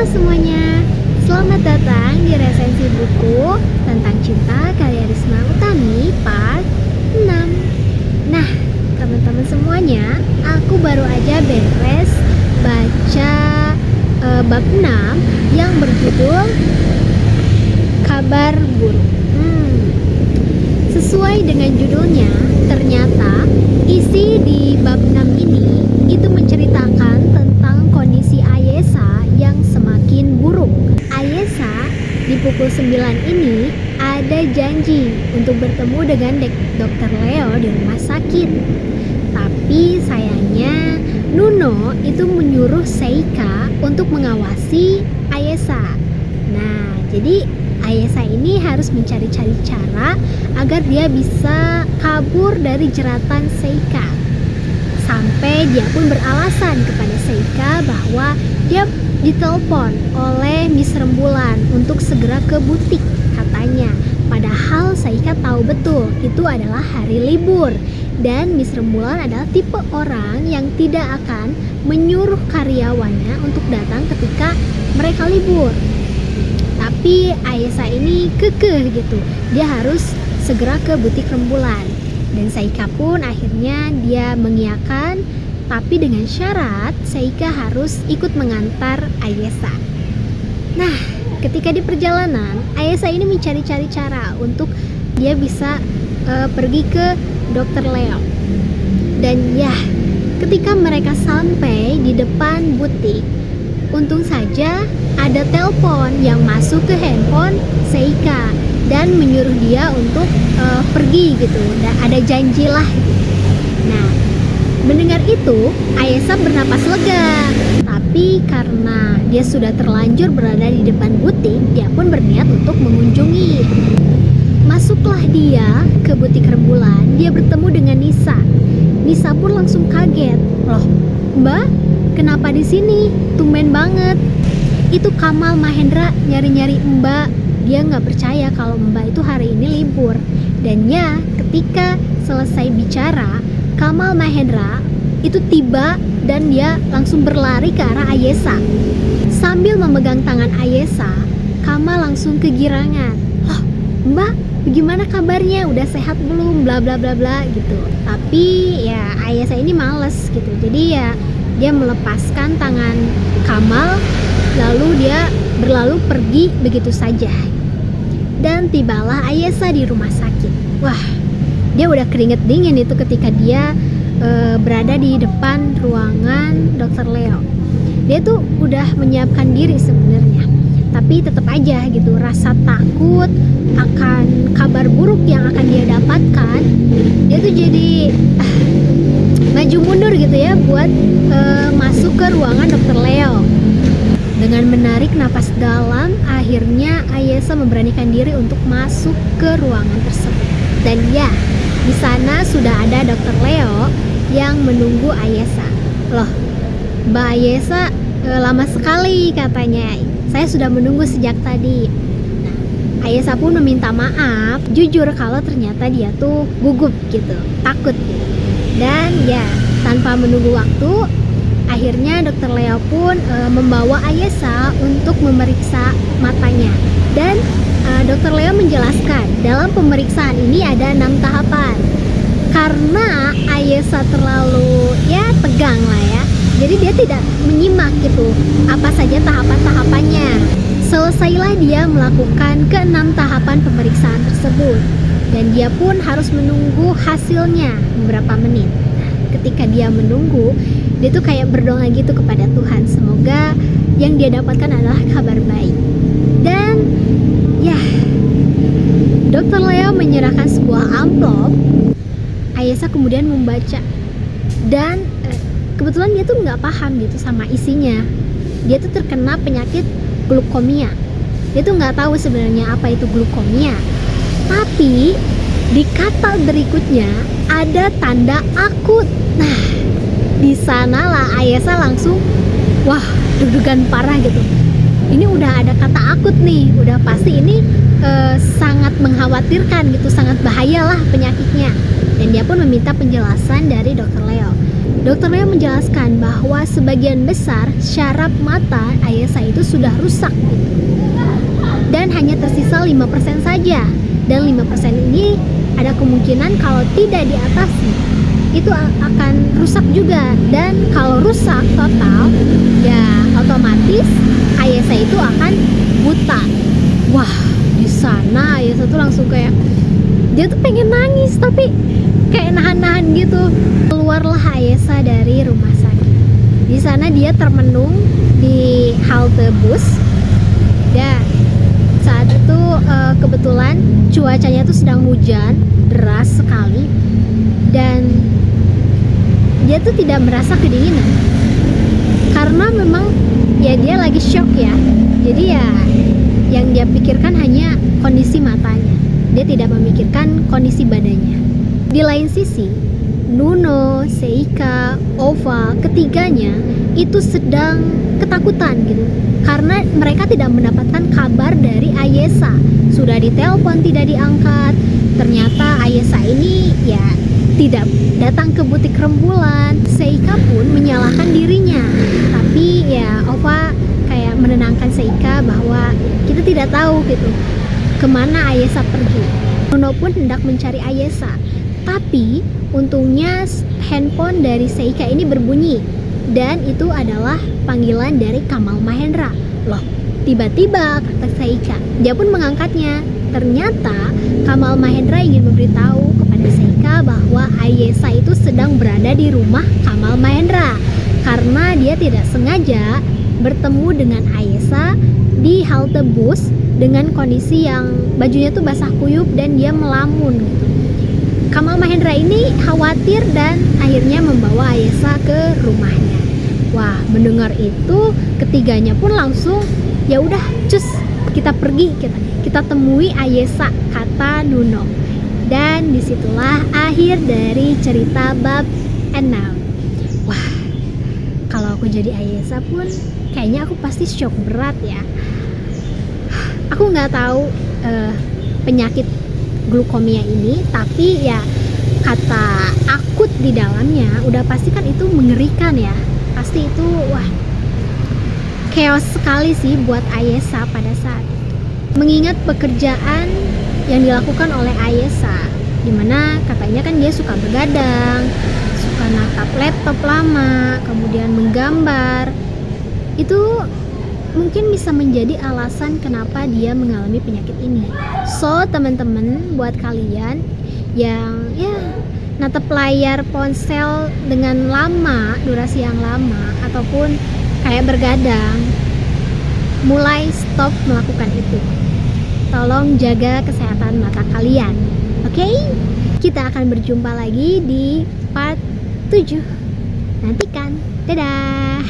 semuanya, selamat datang di resensi buku tentang cinta karya Risma Utami part 6. Nah, teman-teman semuanya, aku baru aja beres baca bab 6 yang berjudul Kabar Buruk. Sesuai dengan judulnya, ternyata isi di bab 6 ini itu menceritakan tentang kondisi Ayesa yang semakin buruk. Ayesa di pukul 9 ini ada janji untuk bertemu dengan Dr. Leo di rumah sakit. Tapi sayangnya Nuno itu menyuruh Seika untuk mengawasi Ayesa. Nah, jadi Ayesa ini harus mencari-cari cara agar dia bisa kabur dari jeratan Seika. Sampai dia pun beralasan kepada Seika bahwa dia ditelepon oleh Miss Rembulan untuk segera ke butik katanya. Padahal Seika tahu betul itu adalah hari libur dan Miss Rembulan adalah tipe orang yang tidak akan menyuruh karyawannya untuk datang ketika mereka libur. Tapi Ayesa ini kekeh gitu, dia harus segera ke butik Rembulan. Dan Seika pun akhirnya dia mengiyakan, tapi dengan syarat Seika harus ikut mengantar Ayesa. Nah, ketika di perjalanan, Ayesa ini mencari-cari cara untuk dia bisa pergi ke Dr. Leo. Dan ya, ketika mereka sampai di depan butik, untung saja ada telepon yang masuk ke handphone Seika dan menyuruh dia untuk pergi gitu. Dan ada janjilah. Nah, mendengar itu Ayesa bernapas lega. Tapi karena dia sudah terlanjur berada di depan butik, dia pun berniat untuk mengunjungi. Masuklah dia ke butik Rembulan. Dia bertemu dengan Nisa. Nisa pun langsung kaget. Loh, Mbak, kenapa di sini? Tumben banget. Itu Kamal Mahendra nyari-nyari Mbak. Dia nggak percaya kalau Mbak itu hari ini libur. Dan ya, ketika selesai bicara, Kamal Mahendra itu tiba dan dia langsung berlari ke arah Ayesa. Sambil memegang tangan Ayesa, Kamal langsung kegirangan. Loh, Mbak, bagaimana kabarnya? Udah sehat belum? Bla bla bla bla gitu. Tapi ya Ayesa ini males gitu. Jadi ya dia melepaskan tangan Kamal, lalu dia berlalu pergi begitu saja. Dan tibalah Ayesa di rumah sakit. Wah, dia udah keringet dingin itu ketika dia berada di depan ruangan Dr. Leo. Dia tuh udah menyiapkan diri sebenarnya, tapi tetap aja gitu rasa takut akan kabar buruk yang akan dia dapatkan. Dia tuh jadi maju mundur gitu ya buat masuk ke ruangan Dr. Leo. Dengan menarik napas dalam, akhirnya Ayesa memberanikan diri untuk masuk ke ruangan tersebut. Dan ya, di sana sudah ada Dr. Leo yang menunggu Ayesa. Loh, Mbak Ayesa lama sekali katanya. Saya sudah menunggu sejak tadi. Nah, Ayesa pun meminta maaf, jujur kalau ternyata dia tuh gugup gitu, takut gitu. Dan ya, tanpa menunggu waktu, akhirnya Dr. Leo pun membawa Ayesa untuk memeriksa matanya. Dan Dr. Leo menjelaskan dalam pemeriksaan ini ada 6 tahapan. Karena Ayesa terlalu ya tegang lah ya, jadi dia tidak menyimak gitu apa saja tahapan-tahapannya. Selesailah dia melakukan ke-6 tahapan pemeriksaan tersebut. Dan dia pun harus menunggu hasilnya beberapa menit. Ketika dia menunggu, dia tuh kayak berdoa gitu kepada Tuhan, semoga yang dia dapatkan adalah kabar baik. Dan ya, Dr. Leo menyerahkan sebuah amplop. Ayesa kemudian membaca dan kebetulan dia tuh nggak paham gitu sama isinya. Dia tuh terkena penyakit glukomia. Dia tuh nggak tahu sebenarnya apa itu glukomia. Tapi di kata berikutnya ada tanda akut. Nah, di sanalah Ayesa langsung wah, deg-degan parah gitu. Ini udah ada kata akut nih, udah pasti ini sangat mengkhawatirkan gitu, sangat bahayalah penyakitnya. Dan dia pun meminta penjelasan dari Dr. Leo. Dokternya menjelaskan bahwa sebagian besar syaraf mata Ayesa itu sudah rusak gitu. Dan hanya tersisa 5% saja. Dan 5% ini ada kemungkinan kalau tidak diatasi itu akan rusak juga, dan kalau rusak total ya otomatis Ayesa itu akan buta. Wah, di sana Ayesa tuh langsung kayak dia tuh pengen nangis tapi kayak nahan-nahan gitu. Keluarlah Ayesa dari rumah sakit. Di sana dia termenung di halte bus. Dan saat itu kebetulan cuacanya tuh sedang hujan deras sekali, dan dia tuh tidak merasa kedinginan karena memang ya dia lagi shock ya. Jadi ya yang dia pikirkan hanya kondisi matanya, dia tidak memikirkan kondisi badannya. Di lain sisi, Nuno, Seika, Ova, ketiganya itu sedang ketakutan gitu karena mereka tidak mendapatkan kabar dari Ayesa. Sudah ditelepon tidak diangkat. Ternyata Ayesa ini ya tidak datang ke butik rembulan. Seika pun menyalahkan dirinya, tapi ya Ova kayak menenangkan Seika bahwa kita tidak tahu gitu kemana Ayesa pergi. Nuno pun hendak mencari Ayesa, tapi untungnya handphone dari Seika ini berbunyi, dan itu adalah panggilan dari Kamal Mahendra. Loh, tiba-tiba kata Seika, dia pun mengangkatnya. Ternyata Kamal Mahendra ingin memberitahu kepada Seika bahwa Ayesa itu sedang berada di rumah Kamal Mahendra karena dia tidak sengaja bertemu dengan Ayesa di halte bus dengan kondisi yang bajunya tuh basah kuyup dan dia melamun gitu. Kamal Mahendra ini khawatir dan akhirnya membawa Ayesa ke rumahnya. Wah, mendengar itu ketiganya pun langsung ya udah cus, kita pergi, kita temui Ayesa, kata Nuno. Dan disitulah akhir dari cerita bab 6. Wah, kalau aku jadi Ayesa pun kayaknya aku pasti shock berat ya. Aku nggak tahu penyakit glukomia ini, tapi ya kata akut di dalamnya udah pasti kan itu mengerikan ya. Pasti itu wah chaos sekali sih buat Ayesa pada saat itu. Mengingat pekerjaan yang dilakukan oleh Ayesa, dimana katanya kan dia suka begadang, suka natap laptop lama, kemudian menggambar. Itu mungkin bisa menjadi alasan kenapa dia mengalami penyakit ini. So, teman-teman, buat kalian yang ya natap layar ponsel dengan lama, durasi yang lama, ataupun kayak bergadang, mulai stop melakukan itu. Tolong jaga kesehatan mata kalian. Oke? Kita akan berjumpa lagi di part 7. Nantikan. Dadah.